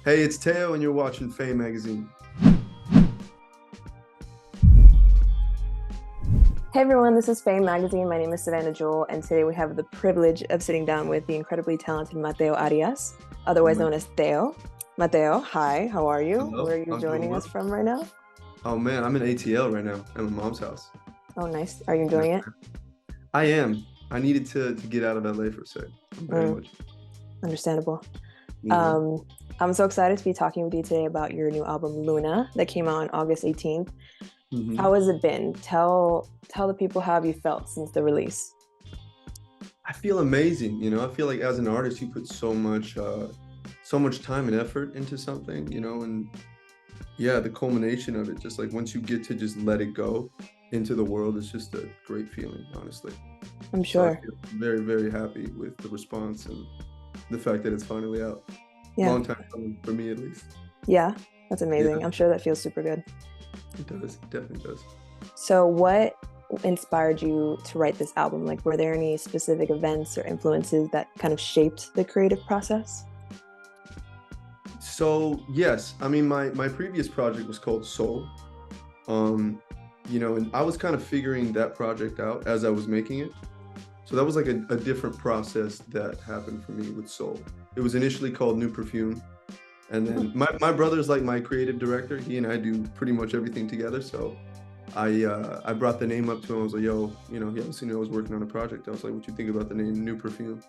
Hey, it's Teo, and you're watching Fame Magazine. Hey everyone, this is Fame Magazine. My name is Savannah Jewell, and today we have the privilege of sitting down with the incredibly talented Mateo Arias, Oh otherwise man, known as Teo. Mateo, hi, how are you? hello. Where are you I'm doing joining us well. from right now? Oh man, I'm in ATL right now at my mom's house. Oh, nice. Are you Yes, enjoying it? ma'am. I am. I needed to get out of LA for a sec. I'm very Mm, much. understandable. You know. Um, I'm so excited to be talking with you today about your new album Luna that came out on August 18th. hmm How has it been? Tell the people how have you felt since the release? I feel amazing. I feel like as an artist, you put so much time and effort into something. And yeah, the culmination of it, just like once you get to just let it go into the world, it's just a great feeling, honestly. I'm So I sure. feel very, very happy with the response and the fact that it's finally out. Yeah. Long time coming for me, at least. Yeah, that's Yeah, amazing. I'm sure that feels super good. it does. It definitely does. So, what inspired you to write this album? Like, were there any specific events or influences that kind of shaped the creative process? So yes, I mean my previous project was called Soul. Um, and I was kind of figuring that project out as I was making it. So that was like a different process that happened for me with Soul. It was initially called New Perfume. And then my brother's like my creative director. He and I do pretty much everything together. So I brought the name up to him. I was like, yo, he obviously knew I was working on a project. I was like, what you think about the name New Perfume?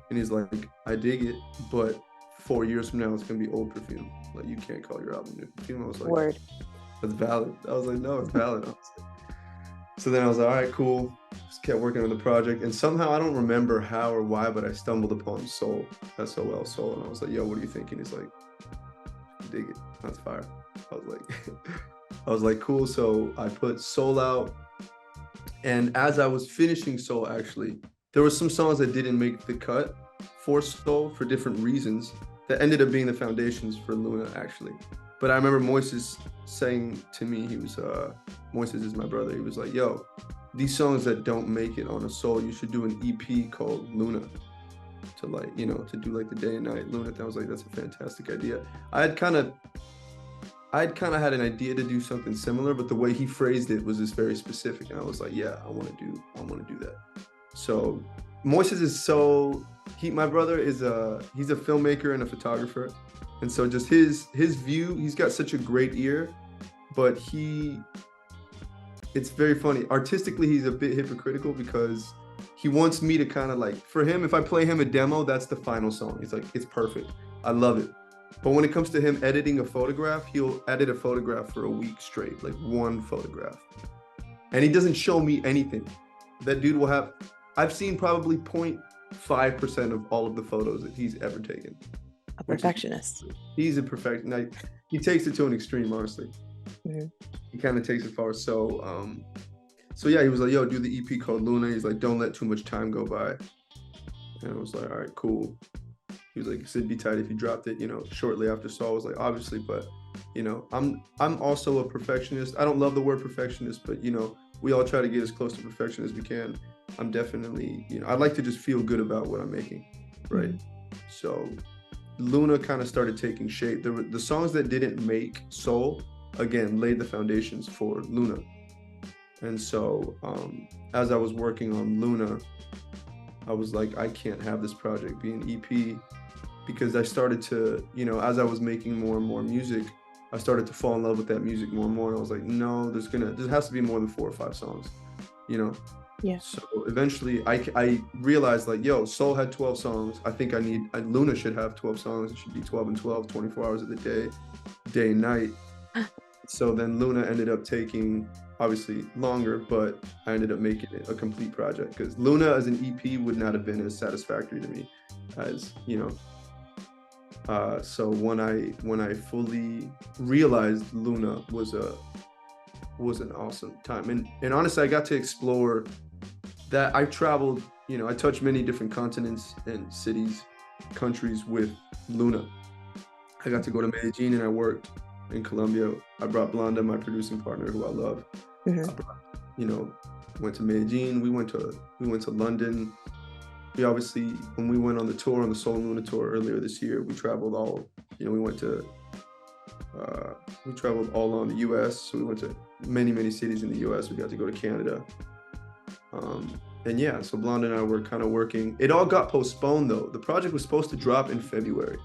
And he's like, I dig it, but 4 years from now it's gonna be Old Perfume. Like you can't call your album New Perfume. I was like, Word. that's valid. I was like, no, it's valid. So then I was like, all right, cool. Just kept working on the project. And somehow I don't remember how or why, but I stumbled upon Soul, SOL Soul. And I was like, yo, what are you thinking? He's like, dig it. That's fire. I was like, I was like, cool. So I put Soul out. And as I was finishing Soul, actually, there were some songs that didn't make the cut for Soul for different reasons that ended up being the foundations for Luna, actually. But I remember Moises saying to me, Moises is my brother. He was like, yo, these songs that don't make it on a Soul, you should do an EP called Luna to to do like the day and night Luna. I was like, that's a fantastic idea. I had kind of I'd kind of had an idea to do something similar, but the way he phrased it was just very specific, and I was like, "Yeah, I want to do that." So, Moises is my brother he's a filmmaker and a photographer, and so just his view, he's got such a great ear, but it's very funny. Artistically, he's a bit hypocritical because he wants me to kind of like, for him, if I play him a demo, that's the final song. He's like, it's perfect. I love it. But when it comes to him editing a photograph, he'll edit a photograph for a week straight, like one photograph. And he doesn't show me anything. That dude will have, I've seen probably 0.5% of all of the photos that he's ever taken, A which is, perfectionist. he's a perfect, like, he takes it to an extreme, honestly. Mhm. He kind of takes it far. So yeah, he was like, yo, do the EP called Luna. He's like, don't let too much time go by. And I was like, all right, cool. He was like, it'd be tight if you dropped it, shortly after Saul. I was like, obviously, but I'm also a perfectionist. I don't love the word perfectionist, but we all try to get as close to perfection as we can. I'm definitely, I'd like to just feel good about what I'm making, right? Mhm. So Luna kind of started taking shape. There were the songs that didn't make Soul, again, laid the foundations for Luna. And so as I was working on Luna, I was like, I can't have this project be an EP because I started to, as I was making more and more music, I started to fall in love with that music more and more. And I was like, no, there has to be more than 4 or 5 songs, you know? Yeah. So eventually I realized like, yo, Soul had 12 songs. I think Luna should have 12 songs. It should be 12 and 12, 24 hours of the day and night. So then Luna ended up taking obviously longer, but I ended up making it a complete project because Luna as an EP would not have been as satisfactory to me as, so when I fully realized Luna was an awesome time. And honestly, I got to explore that. I traveled, I touched many different continents and cities, countries with Luna. I got to go to Medellin and I worked in Colombia. I brought Blonda, my producing partner, who I love. I Mhm. brought, you know, went to Medellin. We went to London. We obviously, when we went on the tour, on the Soul Luna tour earlier this year, we traveled all, You know, we traveled all around the US. So we went to many cities in the US. We got to go to Canada. And yeah, so Blonde and I were kind of working. It all got postponed though. The project was supposed to drop in February.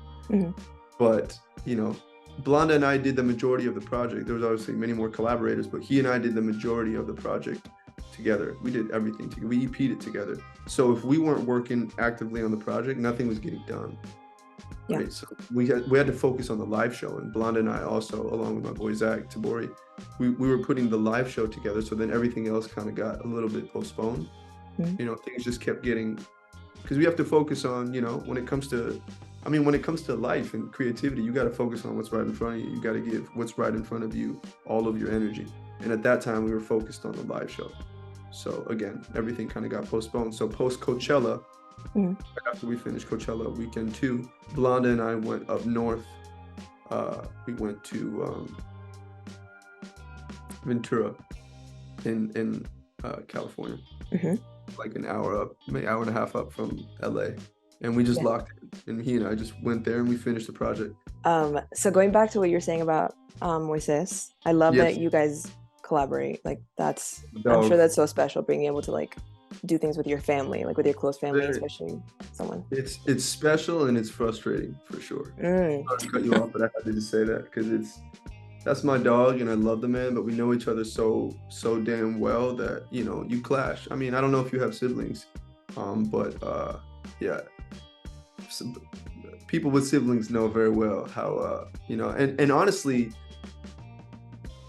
But, you know, Blonde and I did the majority of the project. There was obviously many more collaborators, but he and I did the majority of the project together. We did everything together. We EP'd it together. So if we weren't working actively on the project, nothing was getting done. Yeah. Right? So we had to focus on the live show, and Blonde and I also, along with my boy Zach Tabori, we were putting the live show together. So then everything else kind of got a little bit postponed. You know, things just kept getting, because we have to focus on, you know, when it comes to life and creativity, you got to focus on what's right in front of you. You got to give what's right in front of you all of your energy. And at that time, we were focused on the live show. So again, everything kind of got postponed. So post Coachella, after we finished Coachella weekend 2, Blonde and I went up north. We went to Ventura in California, like an hour up, maybe hour and a half up from LA. And we just locked in, and he and I just went there and we finished the project. So going back to what you're saying about Moises, I love that you guys collaborate. Like I'm sure that's so special, being able to like do things with your family, like with your close family, especially someone. It's special and it's frustrating for sure. Sorry to cut you off, but I had to just say that because that's my dog and I love the man, but we know each other so damn well that, you know, you clash. I mean, I don't know if you have siblings, but yeah. People with siblings know very well how you know, and honestly,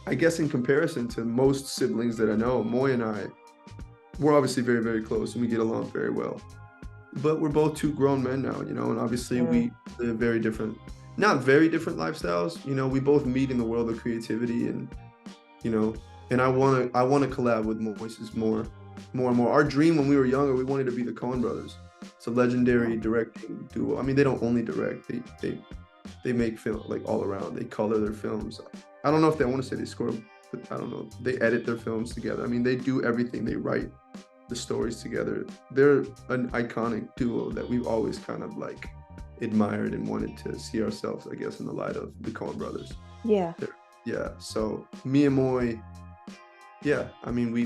I guess in comparison to most siblings that I know, Moy and I, we're obviously very, very close and we get along very well. But we're both 2 grown men now, you know, and obviously we live not very different lifestyles. You know, we both meet in the world of creativity, and you know, and I want to collab with Moises more and more. Our dream when we were younger, we wanted to be the Coen brothers. It's a legendary directing duo. I mean, they don't only direct; they make film like all around. They color their films. I don't know if they want to say they score, but I don't know. They edit their films together. I mean, they do everything. They write the stories together. They're an iconic duo that we've always kind of like admired and wanted to see ourselves, I guess, in the light of the Coen brothers. Yeah. Yeah. So me and Moy, yeah. I mean, we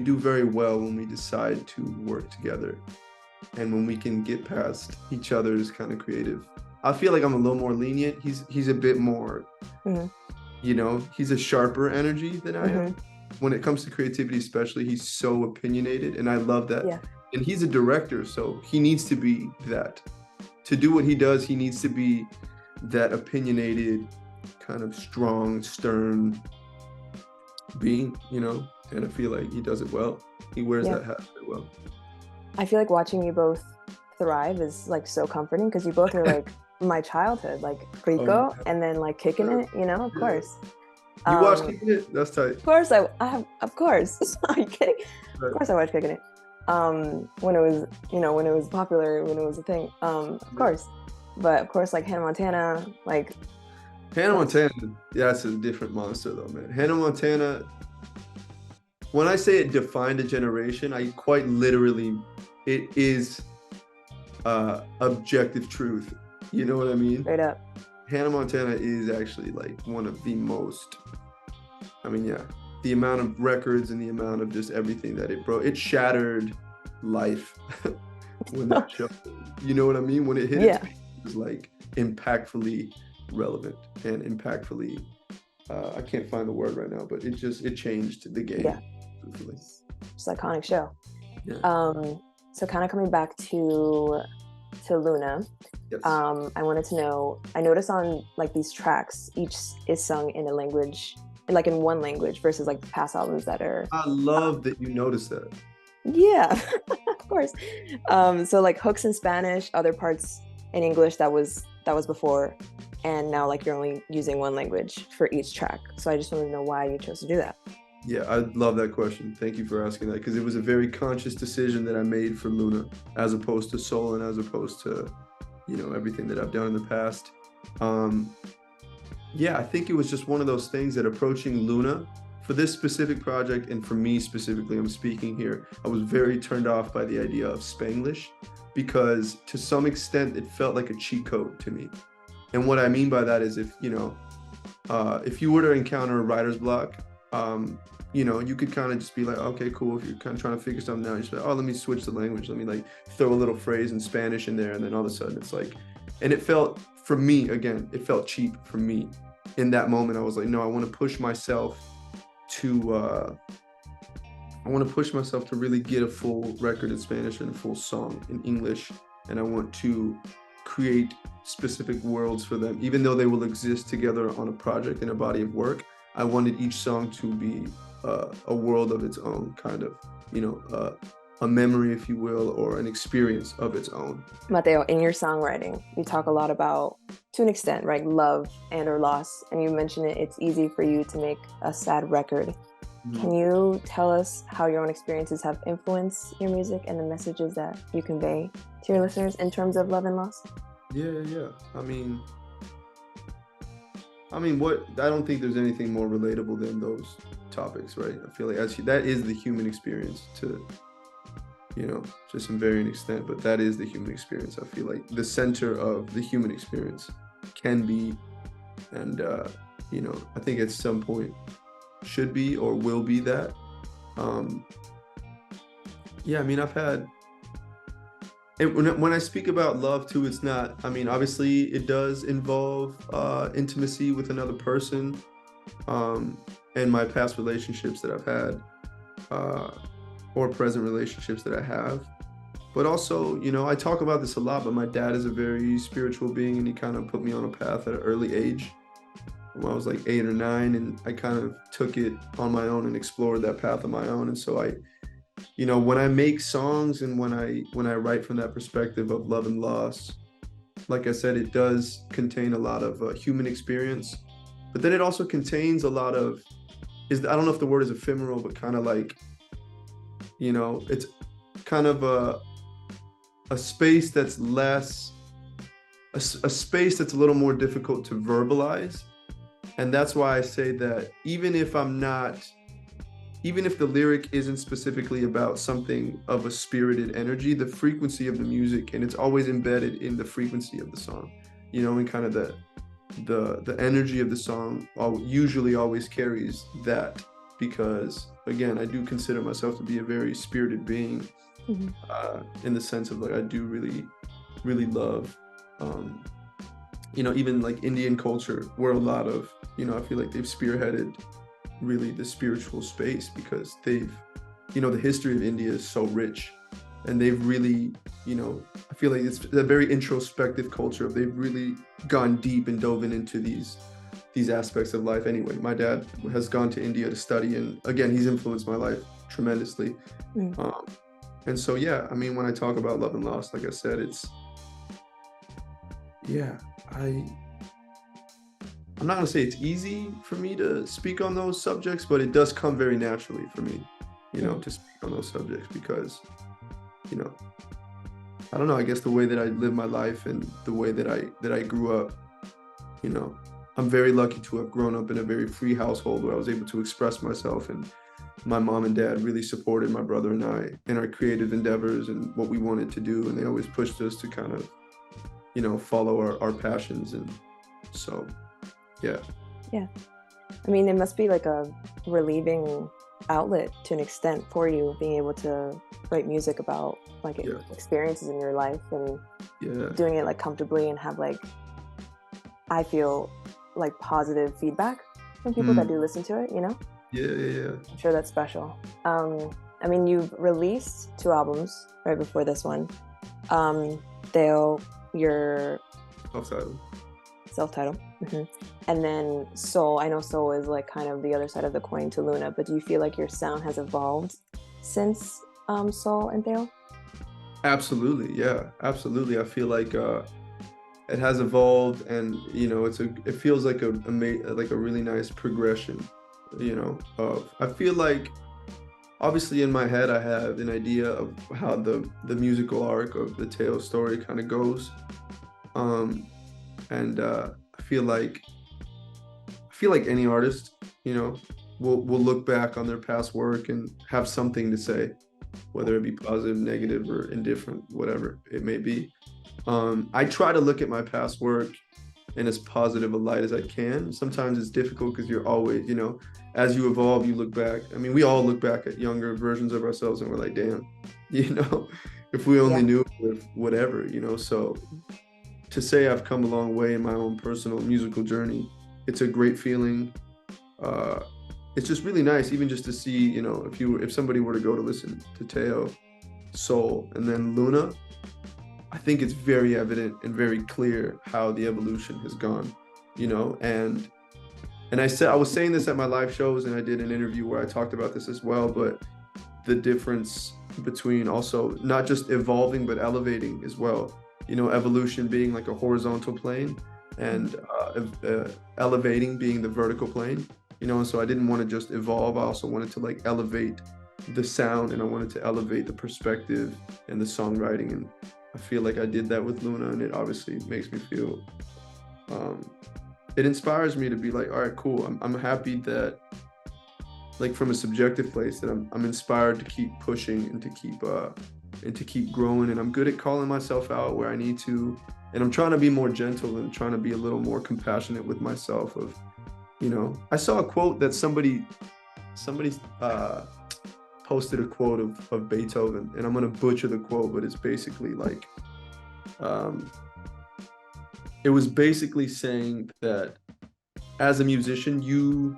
do very well when we decide to work together. And when we can get past each other's kind of creative, I feel like I'm a little more lenient. He's a bit more, you know, he's a sharper energy than I am. When it comes to creativity, especially, he's so opinionated, and I love that. Yeah. And he's a director, so he needs to be that. To do what he does, he needs to be that opinionated, kind of strong, stern being, you know. And I feel like he does it well. He wears that hat very well. I feel like watching you both thrive is like so comforting, because you both are like my childhood, like Rico, and then like Kicking It, you know, of course. You watch Kicking It? That's tight. Of course I have, of course. Are you kidding? Right. Of course I watched Kicking It. When it was, you know, when it was popular, when it was a thing, of course. But of course, like Hannah Montana, like. Hannah Montana, that's a different monster though, man. Hannah Montana, when I say it defined a generation, I quite literally, it is objective truth. You know what I mean? Straight up. Hannah Montana is actually like one of the most, I mean, yeah, the amount of records and the amount of just everything that it broke, it shattered life when that show, you know what I mean? When it hit its peak, it was like impactfully relevant and impactfully, I can't find the word right now, but it changed the game. Yeah. It's an iconic show. Yeah. So kind of coming back to Luna, yes. I wanted to know, I noticed on like these tracks, each is sung in a language, like in one language versus like past albums that are. I love that you noticed that. Yeah, of course. So like hooks in Spanish, other parts in English that was before, and now like you're only using one language for each track. So I just wanted to know why you chose to do that. Yeah, I love that question. Thank you for asking that, because it was a very conscious decision that I made for Luna, as opposed to Soul and as opposed to, you know, everything that I've done in the past. Yeah, I think it was just one of those things that approaching Luna for this specific project, and for me specifically, I'm speaking here, I was very turned off by the idea of Spanglish, because to some extent it felt like a cheat code to me. And what I mean by that is if you were to encounter writer's block, you could kind of just be like, okay, cool. If you're kind of trying to figure something out, you just be like, oh, let me switch the language. Let me like throw a little phrase in Spanish in there. And then all of a sudden it's like, and it felt, for me, again, it felt cheap for me. In that moment, I was like, no, I want to push myself to, really get a full record in Spanish and a full song in English. And I want to create specific worlds for them, even though they will exist together on a project and a body of work. I wanted each song to be a world of its own, kind of, a memory, if you will, or an experience of its own. Mateo, in your songwriting, you talk a lot about, to an extent, right, love and or loss, and you mentioned it's easy for you to make a sad record. Can you tell us how your own experiences have influenced your music and the messages that you convey to your listeners in terms of love and loss? Yeah. I mean, I don't think there's anything more relatable than those topics, right? I feel like that is the human experience to, to some varying extent, but that is the human experience. I feel like the center of the human experience can be, and, I think at some point should be or will be that. I've had, and when I speak about love too, it's not, obviously it does involve intimacy with another person, and my past relationships that I've had, or present relationships that I have. But also, I talk about this a lot, but my dad is a very spiritual being, and he kind of put me on a path at an early age when I was like 8 or 9, and I kind of took it on my own and explored that path on my own. And so when I make songs and when I write from that perspective of love and loss, like I said, it does contain a lot of human experience, but then it also contains a lot of, I don't know if the word is ephemeral, but kind of like, it's kind of a space that's less, a space that's a little more difficult to verbalize. And that's why I say that even if the lyric isn't specifically about something of a spirited energy, the frequency of the music, and it's always embedded in the frequency of the song, and kind of the energy of the song usually always carries that, because again, I do consider myself to be a very spirited being, in the sense of like, I do really, really love, even like Indian culture, where a lot of, I feel like they've spearheaded really the spiritual space, because they've, the history of India is so rich, and they've really, I feel like it's a very introspective culture. They've really gone deep and dove into these aspects of life. Anyway, my dad has gone to India to study, and again, he's influenced my life tremendously. And so, when I talk about love and loss, like I said, I'm not gonna say it's easy for me to speak on those subjects, but it does come very naturally for me, to speak on those subjects, because, I don't know, I guess the way that I live my life and the way that I grew up, I'm very lucky to have grown up in a very free household where I was able to express myself, and my mom and dad really supported my brother and I in our creative endeavors and what we wanted to do, and they always pushed us to kind of, follow our passions. And so, yeah. It must be like a relieving outlet to an extent for you, being able to write music about like experiences in your life, and doing it like comfortably, and have like, I feel like, positive feedback from people that do listen to it, I'm sure that's special. You've released 2 albums right before this one. Theo, your self-titled. And then Soul. I know Soul is like kind of the other side of the coin to Luna, but do you feel like your sound has evolved since Soul and Theo? Absolutely, yeah, absolutely. I feel like it has evolved, and it feels like a really nice progression. I feel like, obviously in my head I have an idea of how the musical arc of the Theo story kind of goes, and I feel like any artist, will look back on their past work and have something to say, whether it be positive, negative, or indifferent, whatever it may be. I try to look at my past work in as positive a light as I can. Sometimes it's difficult because you're always, you know, as you evolve, you look back. I mean, we all look back at younger versions of ourselves and we're like, damn, you know, if we only knew whatever, you know. So to say I've come a long way in my own personal musical journey, it's a great feeling. It's just really nice, even just to see, you know, if somebody were to go to listen to Teo, Soul, and then Luna, I think it's very evident and very clear how the evolution has gone, you know. And I was saying this at my live shows, and I did an interview where I talked about this as well, but the difference between also not just evolving but elevating as well, you know, evolution being like a horizontal plane and elevating being the vertical plane, you know. And so I didn't want to just evolve, I also wanted to like elevate the sound, and I wanted to elevate the perspective and the songwriting, and I feel like I did that with Luna, and it obviously makes me feel, it inspires me to be like, all right, cool. I'm happy that, like, from a subjective place, that I'm inspired to keep pushing and to keep growing, and I'm good at calling myself out where I need to, and I'm trying to be more gentle and trying to be a little more compassionate with myself. Of, you know, I saw a quote that somebody posted a quote of Beethoven, and I'm gonna butcher the quote, but it's basically like, it was basically saying that as a musician, you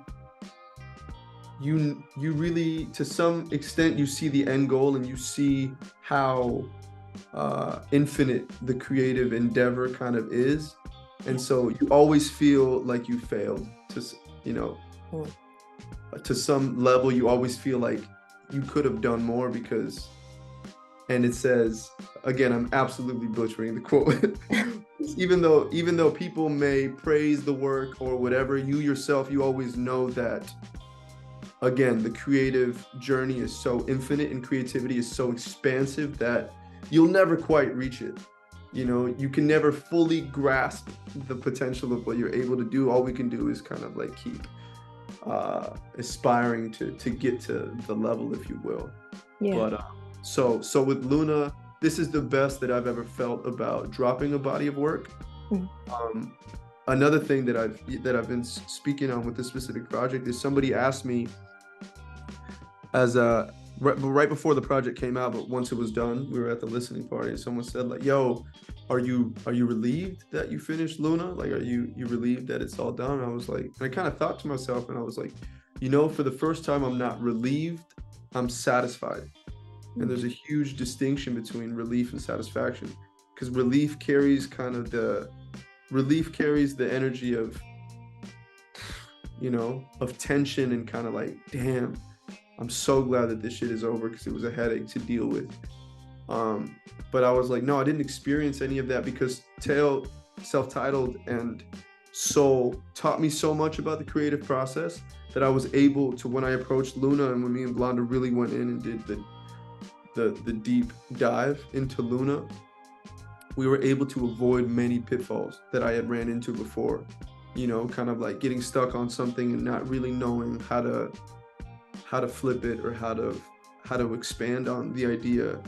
really, to some extent, you see the end goal, and you see how infinite the creative endeavor kind of is, and so you always feel like you failed to, you know, to some level. You always feel like you could have done more, because, and it says, again, I'm absolutely butchering the quote, even though people may praise the work or whatever, you yourself, you always know that, again, the creative journey is so infinite and creativity is so expansive that you'll never quite reach it. You know, you can never fully grasp the potential of what you're able to do. All we can do is kind of like keep aspiring to get to the level, if you will. But so with Luna, this is the best that I've ever felt about dropping a body of work. Another thing that I've been speaking on with this specific project is, somebody asked me as right before the project came out, but once it was done, we were at the listening party, and someone said like, yo, are you relieved that you finished Luna? Like, are you relieved that it's all done? And I was like, and I kind of thought to myself, and I was like, you know, for the first time, I'm not relieved, I'm satisfied. And there's a huge distinction between relief and satisfaction, because relief carries the energy of, you know, of tension and kind of like, damn, I'm so glad that this shit is over, because it was a headache to deal with. But I was like, no, I didn't experience any of that, because Teo, self-titled, and Soul taught me so much about the creative process that I was able to, when I approached Luna, and when me and Blonda really went in and did the deep dive into Luna, we were able to avoid many pitfalls that I had ran into before, you know, kind of like getting stuck on something and not really knowing how to flip it, or how to expand on the idea,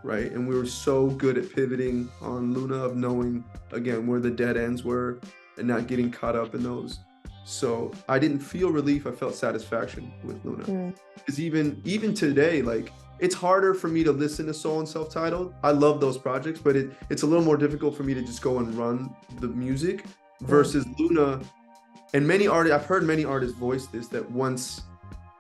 right? And we were so good at pivoting on Luna, of knowing, again, where the dead ends were and not getting caught up in those. So I didn't feel relief, I felt satisfaction with Luna. Because even today, like, it's harder for me to listen to Soul and Self-Titled. I love those projects, but it's a little more difficult for me to just go and run the music versus Luna. And I've heard many artists voice this, that once,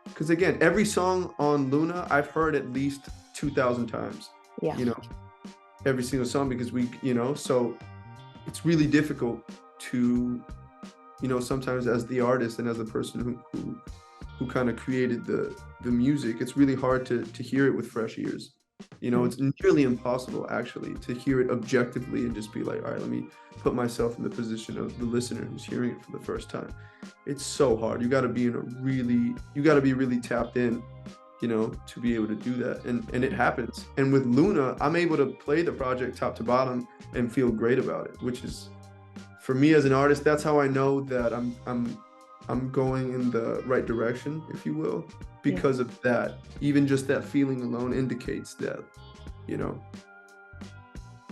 because again, every song on Luna, I've heard at least 2,000 times, you know, every single song, because you know, so it's really difficult to, you know, sometimes as the artist and as the person who kind of created the music, it's really hard to hear it with fresh ears. You know, it's nearly impossible actually to hear it objectively and just be like, all right, let me put myself in the position of the listener who's hearing it for the first time. It's so hard. You got to be really tapped in, you know, to be able to do that. And it happens. And with Luna, I'm able to play the project top to bottom and feel great about it, which is, for me as an artist, that's how I know that I'm going in the right direction, if you will, because of that. Even just that feeling alone indicates that, you know,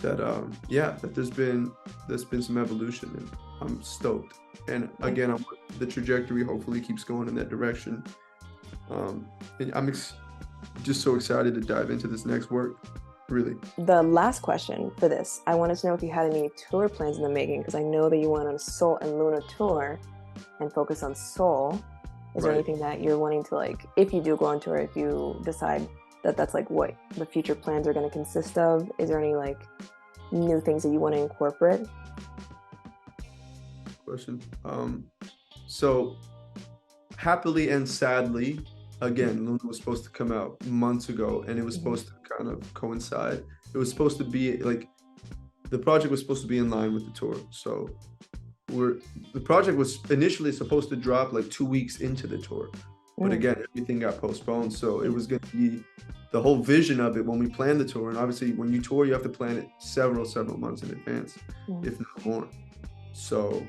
that that there's been some evolution, I'm stoked. And again, the trajectory hopefully keeps going in that direction. And I'm just so excited to dive into this next work, really. The last question for this, I wanted to know if you had any tour plans in the making, because I know that you went on a Soul and Luna tour and focus on soul. Is there anything that you're wanting to, like, if you do go on tour, if you decide that that's like what the future plans are going to consist of, is there any like new things that you want to incorporate? Question. So happily and sadly, again, Luna was supposed to come out months ago, and it was supposed to kind of coincide. It was supposed to be like, the project was supposed to be in line with the tour. So the project was initially supposed to drop like 2 weeks into the tour, but again, everything got postponed. So it was going to be the whole vision of it when we planned the tour. And obviously when you tour, you have to plan it several months in advance, if not more. So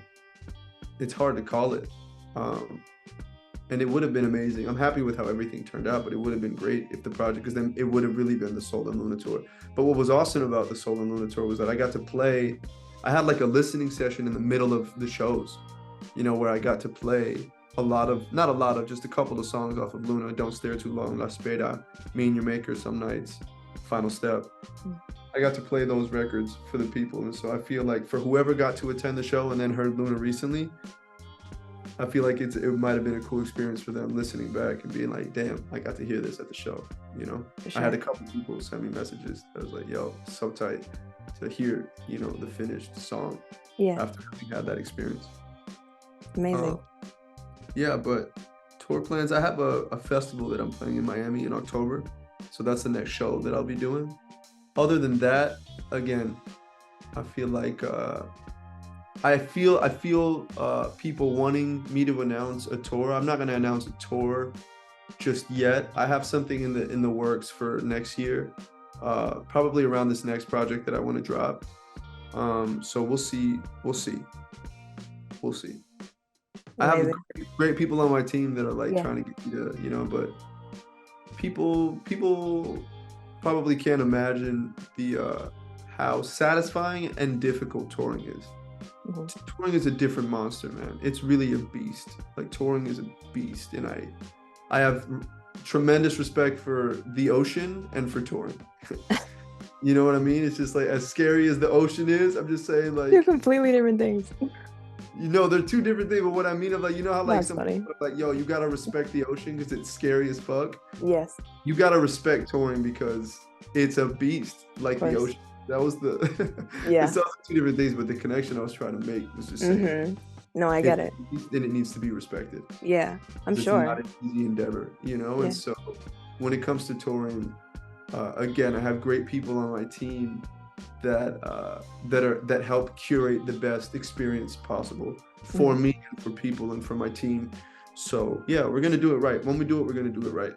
it's hard to call it. And it would have been amazing. I'm happy with how everything turned out, but it would have been great if the project, because then it would have really been the Soul and Luna tour. But what was awesome about the Soul and Luna tour was that I got to play, I had like a listening session in the middle of the shows, you know, where I got to play just a couple of songs off of Luna: Don't Stare Too Long, La Espera, Me and Your Maker, Some Nights, Final Step. I got to play those records for the people. And so I feel like for whoever got to attend the show and then heard Luna recently, I feel like it might have been a cool experience for them listening back and being like, damn, I got to hear this at the show, you know? Sure. I had a couple people send me messages that was like, yo, so tight to hear, you know, the finished song after having had that experience. Amazing. Yeah, but tour plans, I have a festival that I'm playing in Miami in October. So that's the next show that I'll be doing. Other than that, again, I feel like I feel people wanting me to announce a tour. I'm not going to announce a tour just yet. I have something in the works for next year, probably around this next project that I want to drop. So we'll see. I have great people on my team that are like trying to get me to, you know, but people probably can't imagine the how satisfying and difficult touring is. Touring is a different monster, man. It's really a beast. Like, touring is a beast, and I have tremendous respect for the ocean and for touring. You know what I mean? It's just like, as scary as the ocean is, I'm just saying, like, they're completely different things. You know, they're two different things, but what I mean of, like, you know how like some people are like, yo, you gotta respect the ocean because it's scary as fuck. Yes. You gotta respect touring because it's a beast, like the ocean. That was the it's also two different things, but the connection I was trying to make was just saying, no, I get it. And it needs to be respected. Yeah, I'm sure. It's not an easy endeavor, you know. And so when it comes to touring, again, I have great people on my team that help curate the best experience possible for me and for people and for my team. So yeah, we're gonna do it right. When we do it, we're gonna do it right.